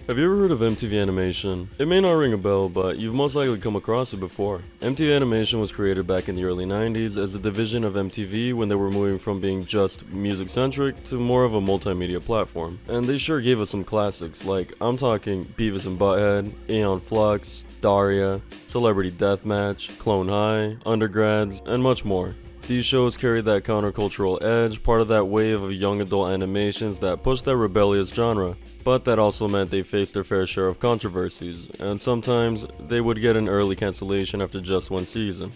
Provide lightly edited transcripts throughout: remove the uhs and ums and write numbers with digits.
Have you ever heard of MTV Animation? It may not ring a bell, but you've most likely come across it before. MTV Animation was created back in the early 90s as a division of MTV when they were moving from being just music-centric to more of a multimedia platform. And they sure gave us some classics, like I'm talking Beavis and Butthead, Aeon Flux, Daria, Celebrity Deathmatch, Clone High, Undergrads, and much more. These shows carried that countercultural edge, part of that wave of young adult animations that pushed that rebellious genre. But that also meant they faced their fair share of controversies, and sometimes they would get an early cancellation after just one season.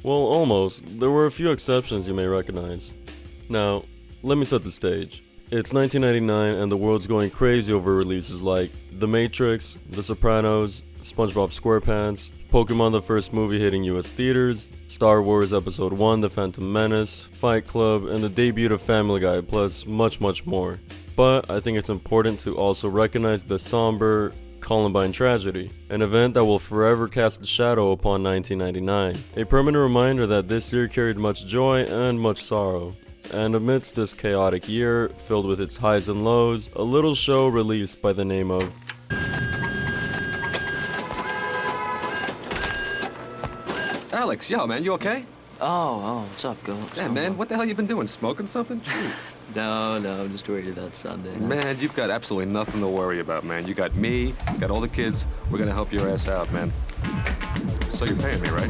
Well, almost. There were a few exceptions you may recognize. Now, let me set the stage. It's 1999 and the world's going crazy over releases like The Matrix, The Sopranos, SpongeBob SquarePants, Pokemon the first movie hitting US theaters, Star Wars Episode 1 The Phantom Menace, Fight Club, and the debut of Family Guy, plus much more. But I think it's important to also recognize the somber Columbine tragedy, an event that will forever cast a shadow upon 1999, a permanent reminder that this year carried much joy and much sorrow. And amidst this chaotic year, filled with its highs and lows, a little show released by the name of Alex, yo, man, you okay? What's up, Go? Yeah, man, what the hell you been doing? Smoking something? Jeez. No, I'm just worried about Sunday. Man, you've got absolutely nothing to worry about, man. You got me, you got all the kids. We're gonna help your ass out, man. So you're paying me, right?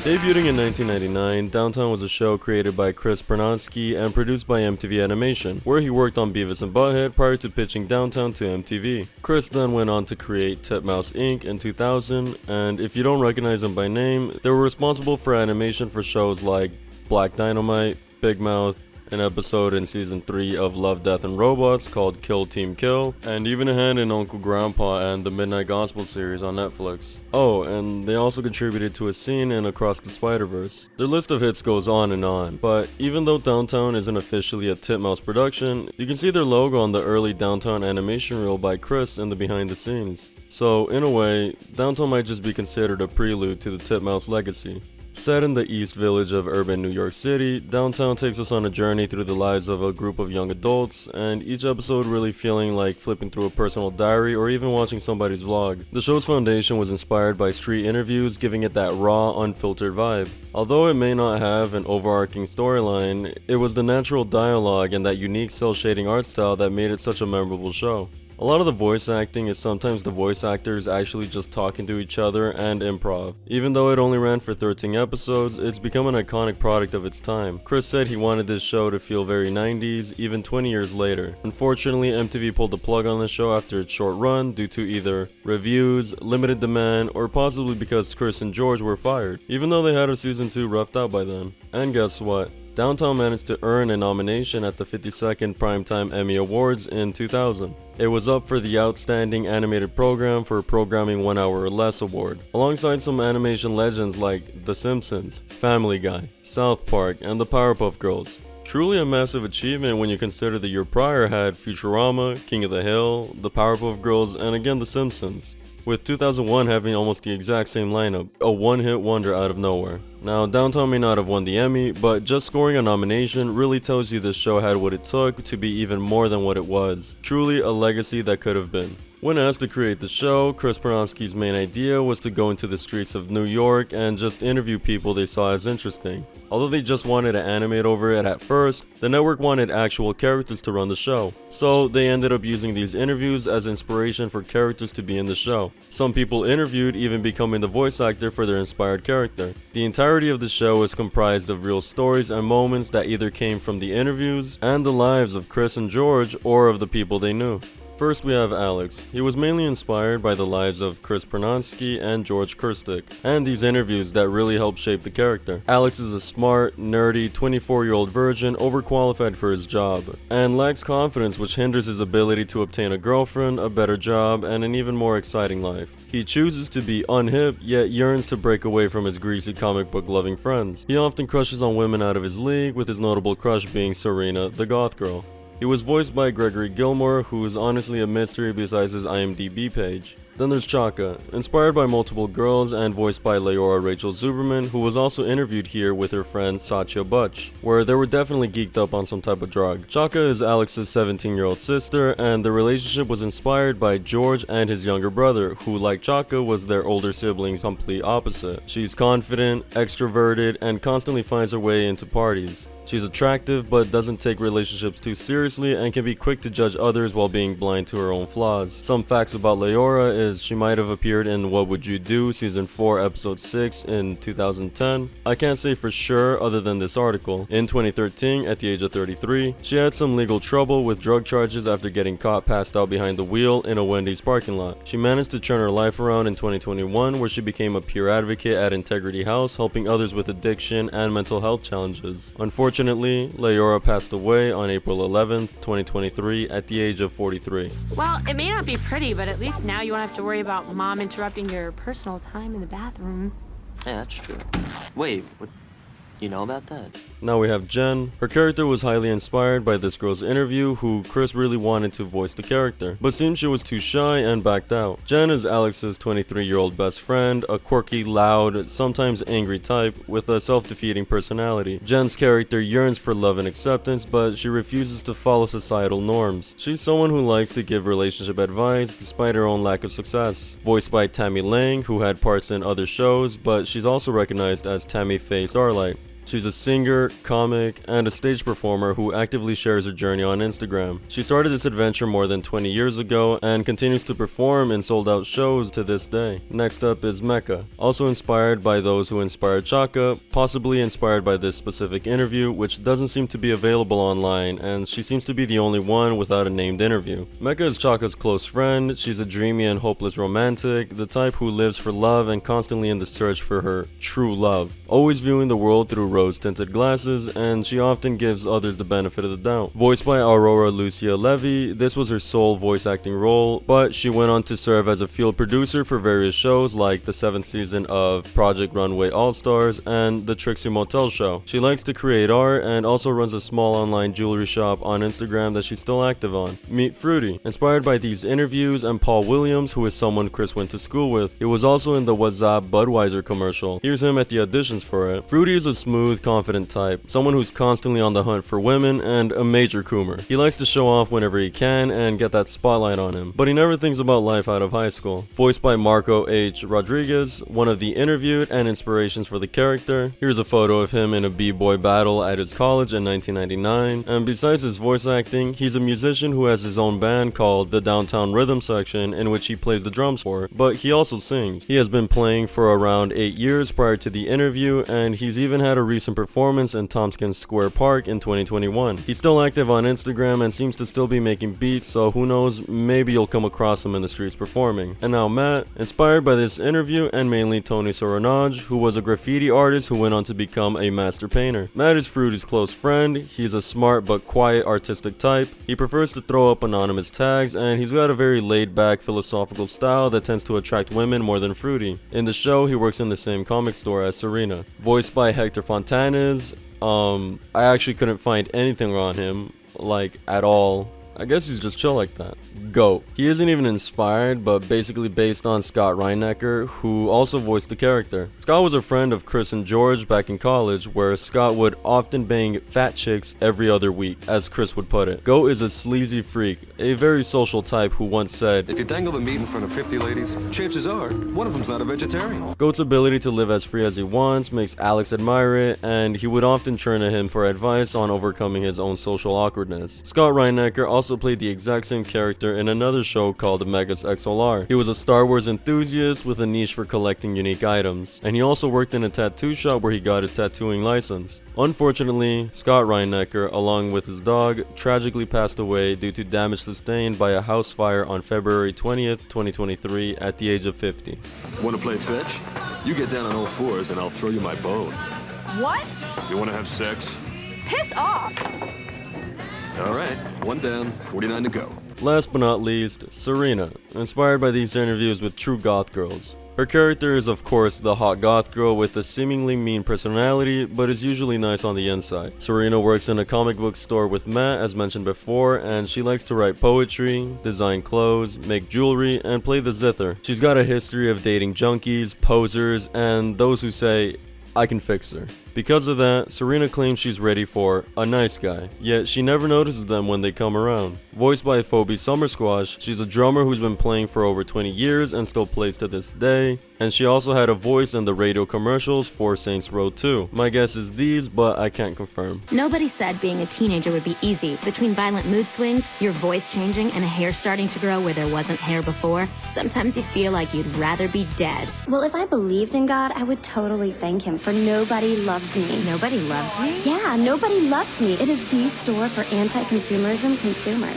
Debuting in 1999, Downtown was a show created by Chris Pernonsky and produced by MTV Animation, where he worked on Beavis and Butthead prior to pitching Downtown to MTV. Chris then went on to create Titmouse Inc. in 2000, and if you don't recognize them by name, they were responsible for animation for shows like Black Dynamite, Big Mouth, an episode in season 3 of Love, Death, and Robots called Kill Team Kill, and even a hand in Uncle Grandpa and the Midnight Gospel series on Netflix. Oh, and they also contributed to a scene in Across the Spider-Verse. Their list of hits goes on, but even though Downtown isn't officially a Titmouse production, you can see their logo on the early Downtown animation reel by Chris in the behind the scenes. So, in a way, Downtown might just be considered a prelude to the Titmouse legacy. Set in the East Village of urban New York City, Downtown takes us on a journey through the lives of a group of young adults, and each episode really feeling like flipping through a personal diary or even watching somebody's vlog. The show's foundation was inspired by street interviews, giving it that raw, unfiltered vibe. Although it may not have an overarching storyline, it was the natural dialogue and that unique cel-shading art style that made it such a memorable show. A lot of the voice acting is sometimes the voice actors actually just talking to each other and improv. Even though it only ran for 13 episodes, it's become an iconic product of its time. Chris said he wanted this show to feel very 90s, even 20 years later. Unfortunately, MTV pulled the plug on the show after its short run due to either reviews, limited demand, or possibly because Chris and George were fired, even though they had a season 2 roughed out by then. And guess what? Downtown managed to earn a nomination at the 52nd Primetime Emmy Awards in 2000. It was up for the Outstanding Animated Program for Programming 1 Hour or Less award, alongside some animation legends like The Simpsons, Family Guy, South Park, and the Powerpuff Girls. Truly a massive achievement when you consider the year prior had Futurama, King of the Hill, the Powerpuff Girls, and again The Simpsons, with 2001 having almost the exact same lineup, a one-hit wonder out of nowhere. Now, Downtown may not have won the Emmy, but just scoring a nomination really tells you this show had what it took to be even more than what it was. Truly a legacy that could have been. When asked to create the show, Chris Pernonsky's main idea was to go into the streets of New York and just interview people they saw as interesting. Although they just wanted to animate over it at first, the network wanted actual characters to run the show. So they ended up using these interviews as inspiration for characters to be in the show. Some people interviewed even becoming the voice actor for their inspired character. The entirety of the show is comprised of real stories and moments that either came from the interviews and the lives of Chris and George or of the people they knew. First we have Alex. He was mainly inspired by the lives of Chris Pernonsky and George Kirstick, and these interviews that really helped shape the character. Alex is a smart, nerdy, 24-year-old virgin overqualified for his job, and lacks confidence which hinders his ability to obtain a girlfriend, a better job, and an even more exciting life. He chooses to be unhip, yet yearns to break away from his greasy comic book loving friends. He often crushes on women out of his league, with his notable crush being Serena, the goth girl. He was voiced by Gregory Gilmore, who is honestly a mystery besides his IMDb page. Then there's Chaka, inspired by multiple girls and voiced by Leora Rachel Zuberman, who was also interviewed here with her friend Satya Butch, where they were definitely geeked up on some type of drug. Chaka is Alex's 17-year-old sister, and the relationship was inspired by George and his younger brother, who like Chaka was their older sibling's complete opposite. She's confident, extroverted, and constantly finds her way into parties. She's attractive but doesn't take relationships too seriously and can be quick to judge others while being blind to her own flaws. Some facts about Leora is she might have appeared in What Would You Do season 4 episode 6 in 2010. I can't say for sure other than this article. In 2013, at the age of 33, she had some legal trouble with drug charges after getting caught passed out behind the wheel in a Wendy's parking lot. She managed to turn her life around in 2021 where she became a peer advocate at Integrity House, helping others with addiction and mental health challenges. Unfortunately, Leora passed away on April 11th, 2023 at the age of 43. Well, it may not be pretty, but at least now you won't have to worry about mom interrupting your personal time in the bathroom. Yeah, that's true. Wait, what? You know about that? Now we have Jen. Her character was highly inspired by this girl's interview, who Chris really wanted to voice the character, but seemed she was too shy and backed out. Jen is Alex's 23-year-old best friend, a quirky, loud, sometimes angry type with a self-defeating personality. Jen's character yearns for love and acceptance, but she refuses to follow societal norms. She's someone who likes to give relationship advice despite her own lack of success. Voiced by Tammy Lang, who had parts in other shows, but she's also recognized as Tammy Faye Starlight. She's a singer, comic, and a stage performer who actively shares her journey on Instagram. She started this adventure more than 20 years ago and continues to perform in sold-out shows to this day. Next up is Mecca, also inspired by those who inspired Chaka, possibly inspired by this specific interview, which doesn't seem to be available online, and she seems to be the only one without a named interview. Mecca is Chaka's close friend. She's a dreamy and hopeless romantic, the type who lives for love and constantly in the search for her true love, always viewing the world through rose-tinted glasses, and she often gives others the benefit of the doubt. Voiced by Aurora Lucia Levy, this was her sole voice acting role, but she went on to serve as a field producer for various shows like the 7th season of Project Runway All-Stars and the Trixie Motel show. She likes to create art and also runs a small online jewelry shop on Instagram that she's still active on. Meet Fruity, inspired by these interviews and Paul Williams, who is someone Chris went to school with. He was also in the What's Up Budweiser commercial. Here's him at the auditions for it. Fruity is a smooth, confident type, someone who's constantly on the hunt for women and a major coomer. He likes to show off whenever he can and get that spotlight on him, but he never thinks about life out of high school. Voiced by Marco H. Rodriguez, one of the interviewed and inspirations for the character. Here's a photo of him in a b-boy battle at his college in 1999, and besides his voice acting, he's a musician who has his own band called the Downtown Rhythm Section, in which he plays the drums for, but he also sings. He has been playing for around 8 years prior to the interview, and he's even had a recent performance in Tompkins Square Park in 2021. He's still active on Instagram and seems to still be making beats, so who knows, maybe you'll come across him in the streets performing. And now Matt, inspired by this interview and mainly Tony Soronage, who was a graffiti artist who went on to become a master painter. Matt is Fruity's close friend. He's a smart but quiet artistic type. He prefers to throw up anonymous tags, and he's got a very laid-back philosophical style that tends to attract women more than Fruity. In the show, he works in the same comic store as Serena. Voiced by Hector Fontanes, I actually couldn't find anything on him, like, at all. I guess he's just chill like that. GOAT. He isn't even inspired, but basically based on Scott Reinecker, who also voiced the character. Scott was a friend of Chris and George back in college, where Scott would often bang fat chicks every other week, as Chris would put it. GOAT is a sleazy freak, a very social type who once said, If you dangle the meat in front of 50 ladies, chances are one of them's not a vegetarian. GOAT's ability to live as free as he wants makes Alex admire it, and he would often turn to him for advice on overcoming his own social awkwardness. Scott Reinecker also played the exact same character in another show called Mega's XLR. He was a Star Wars enthusiast with a niche for collecting unique items, and he also worked in a tattoo shop where he got his tattooing license. Unfortunately, Scott Reinecker, along with his dog, tragically passed away due to damage sustained by a house fire on February 20th, 2023 at the age of 50. Want to play fetch? You get down on all fours and I'll throw you my bone. What? You want to have sex? Piss off! All right, one down, 49 to go. Last but not least, Serena, inspired by these interviews with true goth girls. Her character is of course the hot goth girl with a seemingly mean personality, but is usually nice on the inside. Serena works in a comic book store with Matt, as mentioned before, and she likes to write poetry, design clothes, make jewelry, and play the zither. She's got a history of dating junkies, posers, and those who say, "I can fix her." Because of that, Serena claims she's ready for a nice guy, yet she never notices them when they come around. Voiced by Phoebe Summersquash, she's a drummer who's been playing for over 20 years and still plays to this day, and she also had a voice in the radio commercials for Saints Row 2. My guess is these, but I can't confirm. Nobody said being a teenager would be easy. Between violent mood swings, your voice changing, and a hair starting to grow where there wasn't hair before, sometimes you feel like you'd rather be dead. Well, if I believed in God, I would totally thank him, for nobody loves me. Nobody loves me? Yeah, nobody loves me. It is the store for anti-consumerism consumers.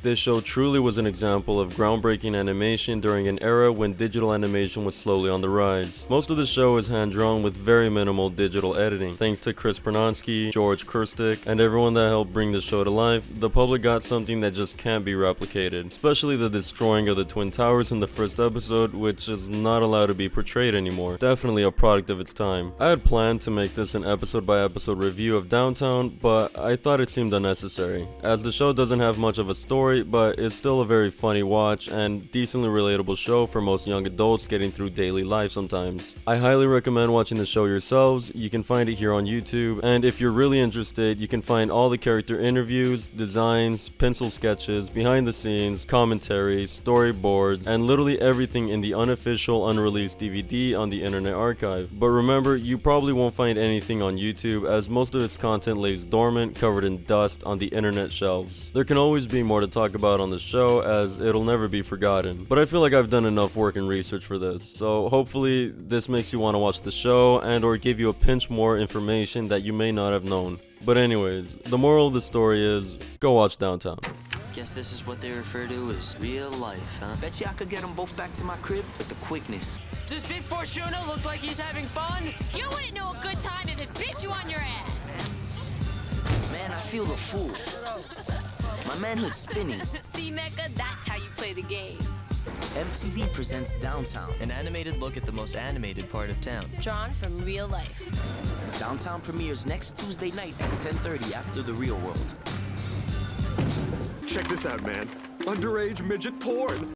This show truly was an example of groundbreaking animation during an era when digital animation was slowly on the rise. Most of the show is hand-drawn with very minimal digital editing. Thanks to Chris Pernonsky, George Kurstik, and everyone that helped bring the show to life, the public got something that just can't be replicated. Especially the destroying of the Twin Towers in the first episode, which is not allowed to be portrayed anymore. Definitely a product of its time. I had planned to make this an episode-by-episode review of Downtown, but I thought it seemed unnecessary, as the show doesn't have much of a story, but it's still a very funny watch and decently relatable show for most young adults getting through daily life sometimes. I highly recommend watching the show yourselves. You can find it here on YouTube, and if you're really interested, you can find all the character interviews, designs, pencil sketches, behind the scenes, commentary, storyboards, and literally everything in the unofficial unreleased DVD on the Internet Archive. But remember, you probably won't find anything on YouTube, as most of its content lays dormant, covered in dust on the internet shelves. There can always be more to talk about on the show, as it'll never be forgotten, but I feel like I've done enough work and research for this, so hopefully this makes you want to watch the show and or give you a pinch more information that you may not have known. But anyways, the moral of the story is, go watch Downtown. Guess this is what they refer to as real life, huh? Bet you I could get them both back to my crib with the quickness. Does Big Fortuna look like he's having fun? You wouldn't know a good time if it bit you on your ass. Man, I feel the fool. My manhood's spinning. See, Mecca, that's how you play the game. MTV presents Downtown. An animated look at the most animated part of town. Drawn from real life. Downtown premieres next Tuesday night at 10:30 after The Real World. Check this out, man. Underage midget porn.